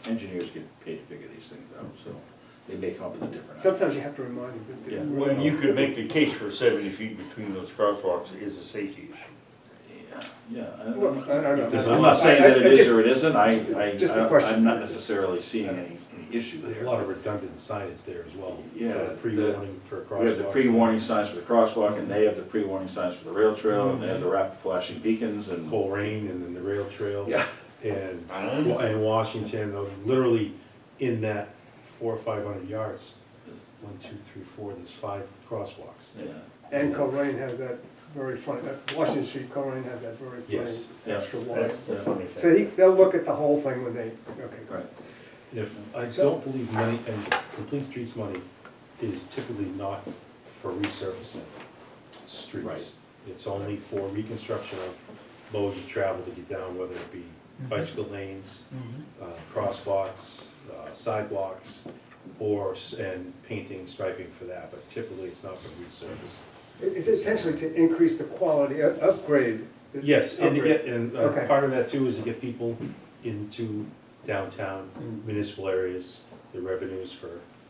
engineers get paid to figure these things out, so they may come up with a different idea. Sometimes you have to remind them. that they- Yeah. Well, you could make a case for 70 feet between those crosswalks is a safety issue. Yeah, Well, I don't know. Because I'm not saying that it is or it isn't, Just a question. I'm not necessarily seeing any issue There's there. a lot of redundant signage there as well. Yeah, For pre-warning for crosswalks. We have the pre-warning signs for the crosswalk, and they have the pre-warning signs for the rail trail, and they have the rapid flashing beacons, and, Coleraine and then the rail trail. yeah. And Washington, literally in that 400 or 500 yards, 1, 2, 3, 4, there's 5 crosswalks. Yeah, And Coleraine has that very funny, Washington Street, Coleraine has that very Yes. funny extra wide. That's the funny So thing. they'll look at the whole thing when they, okay. right. If, I don't believe money, and Complete Streets money is typically not for resurfacing streets. Right. It's only for reconstruction of modes of travel to get down, whether it be bicycle lanes, crosswalks, sidewalks, and painting, striping for that, but typically it's not for resurfacing. It's essentially to increase the quality, upgrade. Yes, and to Upgrade. get, and Okay. part of that too is to get people into downtown municipal areas, the revenues for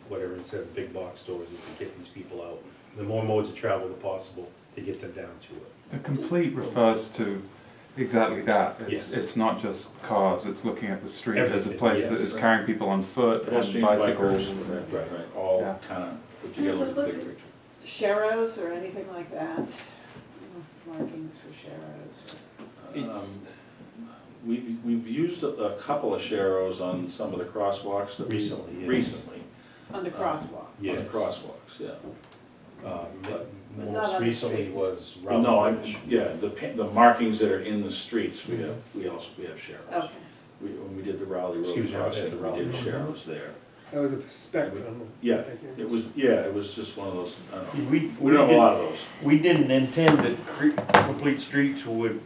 whatever, instead of big box stores, is to get these people out. The more modes of travel possible to get them down to it. The complete refers to exactly that. Yes. It's not just cars, it's looking at the street as a Everything, place that yes. is carrying people on foot, on Pedestrian, bicycles. bikers, and- right, all Yeah. kind of put Does together it with the look big at- picture. Sharrows or anything like that? Markings for sharrows? We've used a couple of sharrows on some of the crosswalks that we. Recently, yes. Recently, On the crosswalks? on Yes. the crosswalks, yeah. But not on Most the recently streets. was Well, no, Round Ridge. yeah, the markings that are in the streets, we have sharrows. Okay. When we did the Raleigh Road Excuse me, I had crossing, the we Raleigh did Road. sharrows there. That was a spec on them. Yeah, it was just one of those, I don't know. We We don't have a lot of those. We didn't intend that Complete Streets would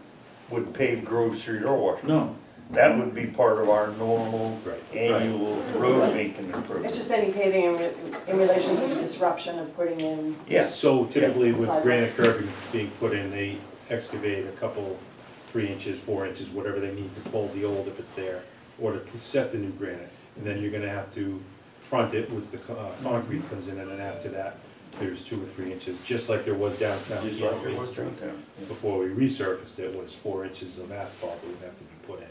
pave Grove Street or Washington. No, That would be part of our normal Right. annual road making approach. It's just any paving in relation to the disruption of putting in, Yeah, So typically with Sidewalks. granite curbing being put in, they excavate a couple, 3 inches, 4 inches, whatever they need to pull the old if it's there, or to set the new granite. And then you're gonna have to front it with the concrete comes in, and then after that, there's 2 or 3 inches, just like there was downtown just here like on it Main was Street. downtown. Before we resurfaced it, was 4 inches of asphalt that would have to be put in,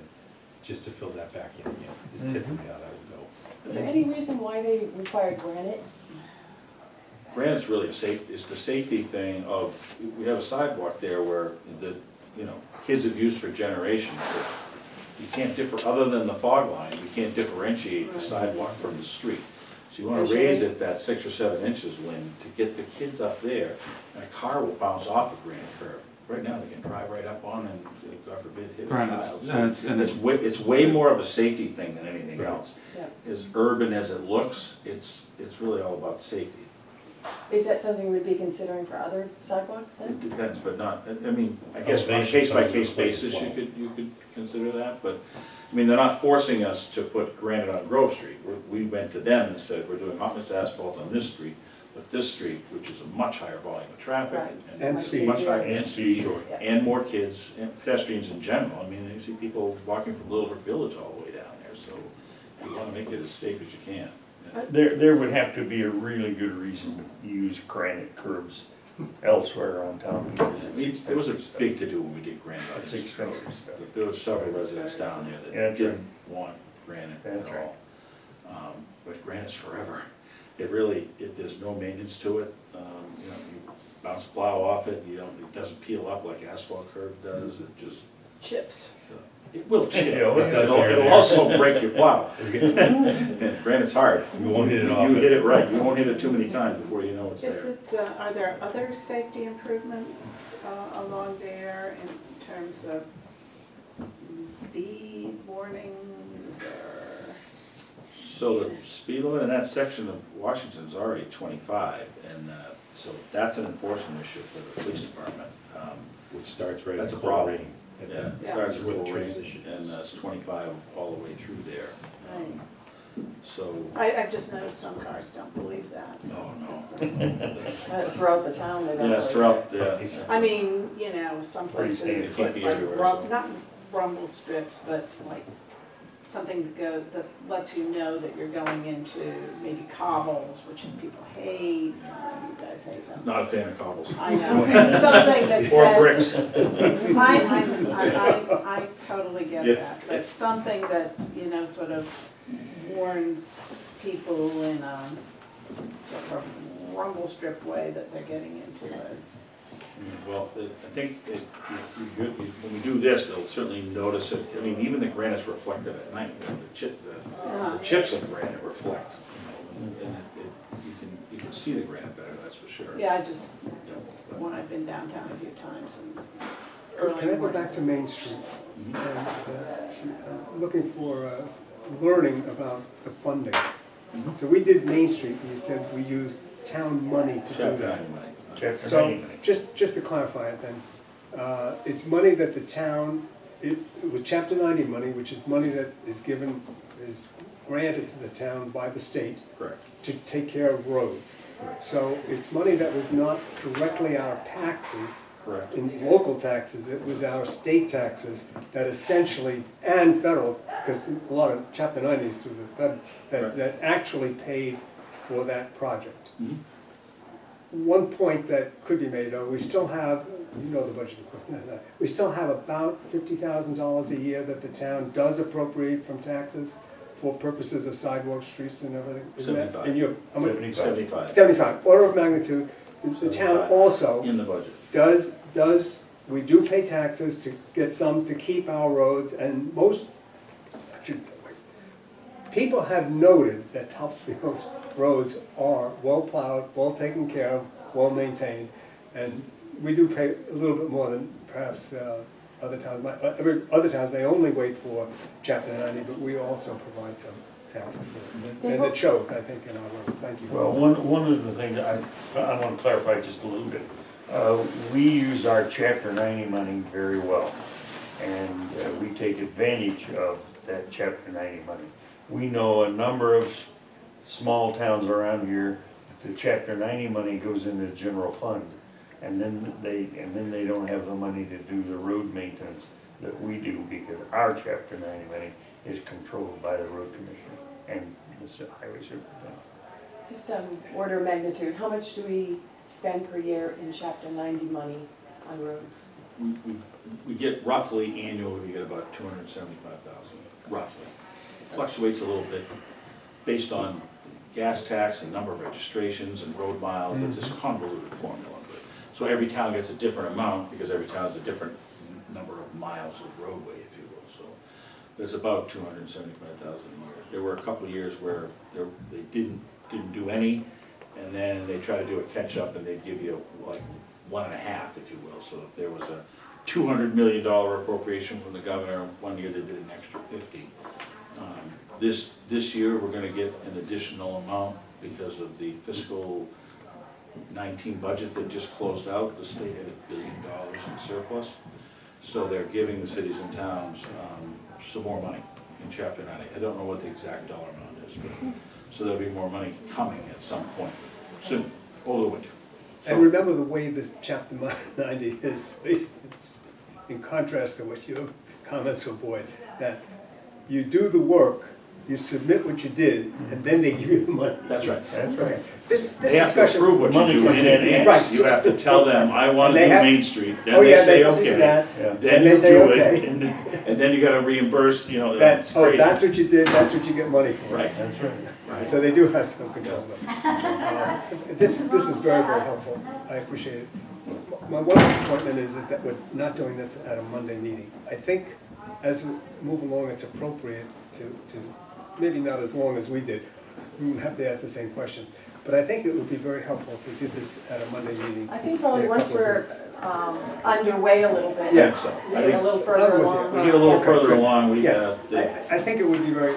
just to fill that back in again, is typically how that would go. is there any reason why they require granite? granite's really it's the safety thing of, we have a sidewalk there where kids have used for generations. You can't other than the fog line, you can't differentiate the sidewalk from the street. So you wanna raise it that 6 or 7 inches, Lynn, to get the kids up there, and a car will bounce off the granite curb. Right now, they can drive right up on and, God forbid, hit a Granite, child. So and it's it's way more of a safety thing than anything Right. else. Yeah. As urban as it looks, it's really all about safety. Is that something we'd be considering for other sidewalks It then? depends, but not, I mean, I guess on a Elevation case-by-case comes into play as basis, well. you could consider that, but, I mean, they're not forcing us to put granite on Grove Street. We went to them and said, we're doing hot mix asphalt on this street, but this street, which is a much higher volume of traffic. Right. And Much speed. Much easier. higher, And speed. Sure. Yeah. and more kids, and pedestrians in general. I mean, you see people walking from Little Brook Village all the way down there, so you wanna make it as safe as you can. There would have to be a really good reason to use granite curbs elsewhere on town because it's It was a expensive big stuff. to-do when we did granite. It's expensive stuff. There were several residents down there Yeah, that that's right. didn't want granite That's at right. all. But granite's forever. It really, if there's no maintenance to it, you bounce the plow off it, it doesn't peel up like asphalt curb does, it just, Chips. it will chip. Yeah, it does here and It'll there. also break your plow. We get- And granite's hard. We won't hit it You off. hit it right, you won't hit it too many times before you know it's Is there. it, are there other safety improvements along there in terms of speed warnings or? So the speed limit in that section of Washington is already 25, and so that's an enforcement issue for the police department. Which starts right at That's a problem. Coleraine Yeah, it Yeah. starts at Where the Bull Range, transition and is. it's 25 all the way through there. Right. So, I've just noticed some cars don't believe that. oh, no. Throughout the town, they don't. Yeah, it's really- throughout, yeah. I mean, you know, some Pretty places standard. put Can't be like everywhere, so. not rumble strips, but like something that lets you know that you're going into maybe cobbles, which people hate. You guys hate them. Not a fan of cobbles. I know, something that Or says. bricks. I totally get Yeah. that, but something that, you know, sort of warns people in a sort of rumble strip way that they're getting into it. Well, I think when we do this, they'll certainly notice it. I mean, even the granite's reflective at night. The chips of granite reflect, you know, and you can see the granite better, that's for sure. Yeah, I just, when I've been downtown a few times and early Can I go morning. back to Main Street? Mhm. And looking for learning about the funding. Mhm. So we did Main Street, and you said we used town money to do Chapter that. 90 money. Chapter So, 90 money. just to clarify it then, it's money that the town, with chapter 90 money, which is money that is granted to the town by the state Correct. to take care of roads. So it's money that was not directly our taxes, Correct. in local taxes, it was our state taxes that essentially, and federal, because a lot of chapter 90 is through the fed, Right. that actually paid for that project. Mhm. One point that could be made, though, we still have, you know the budget, we still have about $50,000 a year that the town does appropriate from taxes for purposes of sidewalks, streets and everything. Isn't that- 75. and you, how much? 75 75, order of magnitude. The town 75. also in the budget. we do pay taxes to get some to keep our roads, and most, people have noted that Topsfield's roads are well plowed, well taken care of, well maintained, and we do pay a little bit more than perhaps other towns might. Other towns may only wait for chapter 90, but we also provide some taxes for it. And it shows, I think, in our roads. Thank you. Well, one of the things I want to clarify just a little bit. We use our chapter 90 money very well, and we take advantage of that chapter 90 money. We know a number of small towns around here, the chapter 90 money goes into the general fund, and then they don't have the money to do the road maintenance that we do, because our chapter 90 money is controlled by the road commissioner and the highway superintendent. Just order of magnitude, how much do we spend per year in chapter 90 money on roads? We get roughly annually, we get about 275,000, roughly. Fluctuates a little bit based on gas tax and number of registrations and road miles. It's this convoluted formula. But so every town gets a different amount because every town has a different number of miles of roadway, if you will. So it's about 275,000 a year. There were a couple of years where they didn't do any, and then they try to do a catch-up and they'd give you like 1.5, if you will. So if there was a $200 million appropriation from the governor, one year they did an extra 50. This year, we're gonna get an additional amount because of the fiscal 19 budget that just closed out. The state had $1 billion in surplus. So they're giving the cities and towns some more money in chapter 90. I don't know what the exact dollar amount is, but, so there'll be more money coming at some point soon, over the winter. So- And remember the way this chapter 90 is, it's in contrast to what your comments were, Boyd, that you do the work, you submit what you did, and then they give you the money. That's right. That's right. This They have to discussion. approve what you Money do comes in in. advance. Right. You have to tell them, I want to And do they have- Main Street. Then Oh, they yeah, say, they have to do okay. that. Yeah. Then they you say, do it, okay. and then you gotta reimburse, you know, That, it's oh, crazy. that's what you did, that's what you get money for. Right, That's right. right. So they do have some control of it. This is very, very helpful. I appreciate it. My one disappointment is that we're not doing this at a Monday meeting. I think as we move along, it's appropriate to maybe not as long as we did. We wouldn't have to ask the same questions. But I think it would be very helpful if we did this at a Monday meeting. I think probably in a once couple of we're weeks. underway a little bit. Yeah. So, I Maybe a think little I'm further with you. along. we get a little Okay, further good. along, we, Yes, I think it would be very,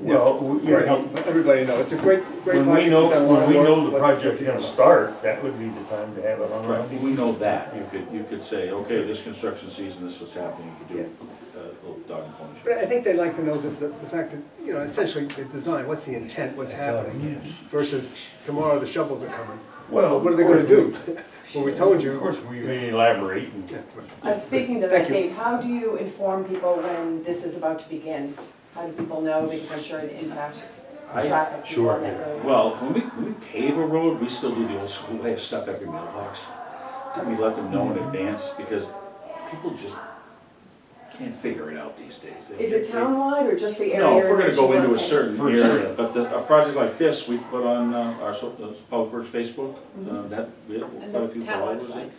Well, very yeah, helpful, but everybody know, it's a great when project. we know, we've done a lot when of we work. know the Let's project's get gonna it. start, that would be the time to have it on. Right, we know that, you could say, okay, this construction season, this is what's happening, you could do a little dog and pony But show. I think they'd like to know the fact that, you know, essentially the design, what's the intent, what's happening, versus tomorrow the shovels are coming. Well, What are they gonna do? Well, we told you. Of course, we may elaborate and. Speaking to Thank that, you. Dave, how do you inform people when this is about to begin? How do people know, because I'm sure it impacts traffic people on that road? Well, when we pave a road, we still do the old school way of stuff every mailbox. We let them know in advance, because people just can't figure it out these days. Is it townwide or just the area? No, if we're in gonna which go you into a want to- certain For area, sure. but a project like this, we put on our Public Works Facebook, that, we have And quite a the few town followers. website.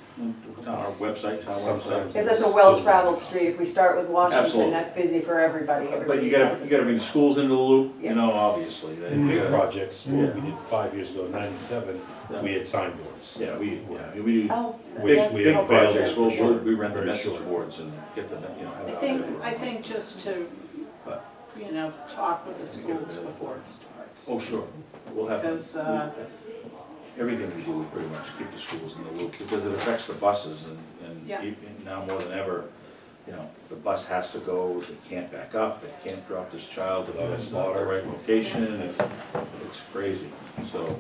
Our website, town website. Sometimes. Because that's a well-traveled street. If we start with Washington, Absolutely. that's busy for everybody. But Everybody you gotta passes. bring the schools into the loop, Yeah. you know, obviously. Big projects, Yeah. what we did 5 years ago, 97, we had signboards. Yeah, we do Oh, Which that's we big have helpful. projects, available for we rent the very message short. boards and get the, you know, have it out there. I think just to, But- you know, talk with the schools before it starts. Oh, sure, we'll have, Because, everything we do, we pretty much keep the schools in the loop, because it affects the buses, and Yeah. and now more than ever, you know, the bus has to go, it can't back up, it can't drop this child without the right location, it's crazy. So,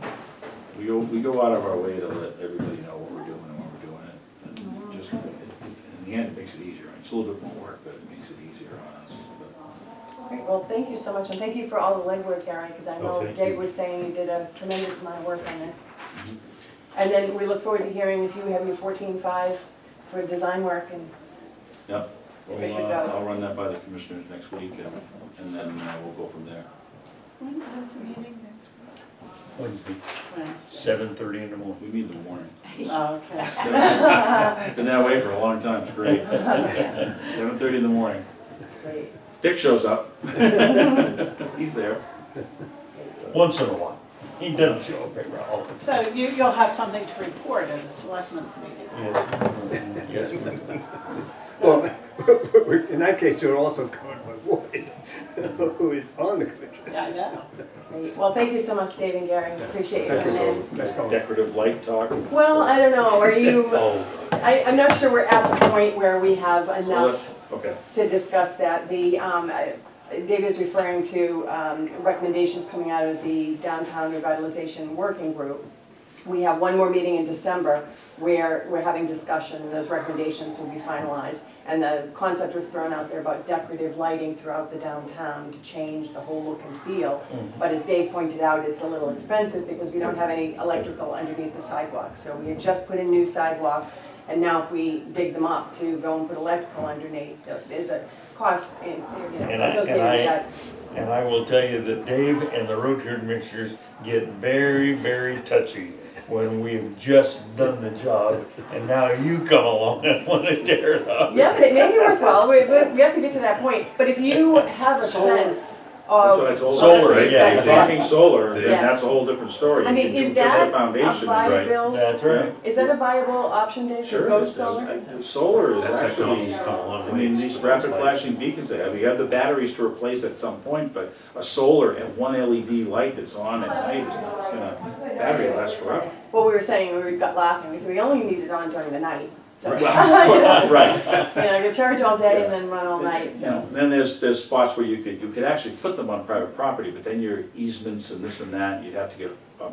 we go out of our way to let everybody know what we're doing and when we're doing it, and just, in the end, it makes it easier. It's a little bit more work, but it makes it easier on us, but. Great, well, thank you so much, and thank you for all the legwork, Gary, because I know thank Dave you. was saying you did a tremendous amount of work on this. Mhm. And then we look forward to hearing if you have your 14.5 for design work, and Yep, If it's a go. I'll run that by the commissioners next week, and then we'll go from there. when's the meeting next Wednesday, Wednesday? 7:30 in the morning. We meet in the morning. Oh, okay. Been that way for a long time, it's great. 7:30 in the morning. great. Dick shows up. He's there. Once in a while. He doesn't show up very often. So you'll have something to report at the selectmen's meeting? Yes. Yes. Well, in that case, you're also covered by Lloyd, who is on the commission. Yeah, I know. Great. Well, thank you so much, Dave and Gary, appreciate you coming in. Nice call. Decorative light talk. Well, I don't know, are you, Oh, I'm not sure we're at the point where we have so enough okay. to discuss that. Dave is referring to recommendations coming out of the Downtown Revitalization Working Group. We have one more meeting in December where we're having discussion, and those recommendations will be finalized. And the concept was thrown out there about decorative lighting throughout the downtown to change the whole look and feel. But as Dave pointed out, it's a little expensive because we don't have any electrical underneath the sidewalks. So we had just put in new sidewalks, and now if we dig them up to go and put electrical underneath, there's a cost associated with that. And I will tell you that Dave and the road commissioners get very, very touchy when we've just done the job, and now you come along and want to tear it up. Yeah, but it may be worthwhile, we have to get to that point. But if you have a Solar. sense That's what I of. told Solar, them. yeah, If you're exactly. talking solar, then Yeah. that's a whole different story. I You mean, can do is just that a foundation, viable, That's right. is that a viable option, Dave, to Sure, go it is. solar? Solar is That actually, technology's come a long I way. mean, these rapid Lights. flashing beacons they have, you have the batteries to replace at some point, but a solar and one LED light that's on at night is gonna, battery lasts forever. Well, we were saying, we got laughing, we said we only need it on during the night, so. Well, right. You know, you charge all day and then run all night, You so. know, then there's spots where you could actually put them on private property, but then your easements and this and that, you'd have to get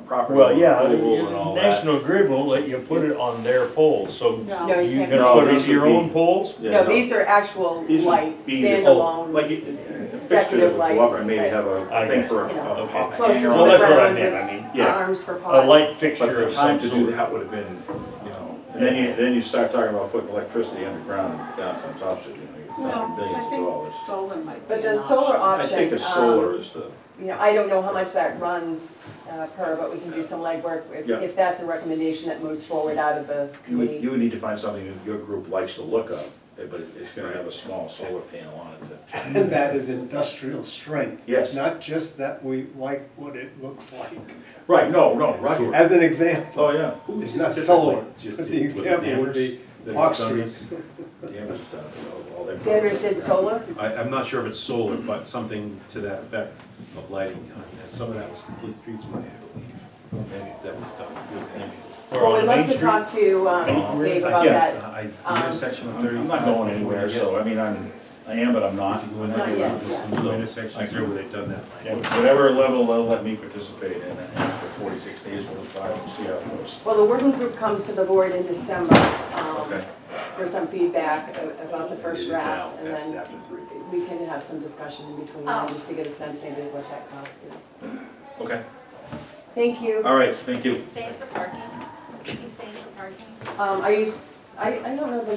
property Well, yeah, approval and all that. National Grid won't let you put it on their poles, so No, No, you you can't. can No, put it these on your would be- own poles? Yeah, No, these are actual These would lights, be the- standalone. Like a fixture Decorative that would go up lights, and maybe like- have a I thing get for a you know, a Closer to hanger Well, the on that's what I ground meant, with I mean, yeah. arms for A pots. light But fixture the of time some to do sort. that would have been, you know, and then you start talking about putting electricity underground in downtown Topsfield, you know, you're Well, talking millions I of think dollars. solar might be But an the solar I option, think a solar is the, you know, I don't know how much that runs per, but we can do some legwork Yeah. if that's a recommendation that moves forward out of the you would committee. need to find something that your group likes the look of, but it's gonna have a small solar panel on it that. And that is industrial strength. Yes. Not just that we like what it looks like. Right, no, right. As an example, Oh, yeah. Who it's just not typically solar, just but did- the was it example would dampers? be that Park has done Street. this. Danvers done all their. Danvers did solar? I'm not sure if it's solar, but something to that effect of lighting. And some of that was complete streets money, I believe. Maybe that was done with maybe. Or Well, on we'd the love Main to Street? talk to Dave about Again, that. The intersection of 35. I'm not going anywhere, so, I mean, I am, but I'm not. If you go in Not there, yet. there's some new intersections there where they've done that. Yeah. Whatever level they'll let me participate in, and after 46 days, we'll try and see how it goes. Well, the working group comes to the board in December Okay. for some feedback about the It first is draft. now, And that's then after 3. we can have some discussion in between then, just to get a sense maybe of what that cost is. Okay, Thank you. all right, thank you. Staying for parking? You staying for parking? Are you, I don't know the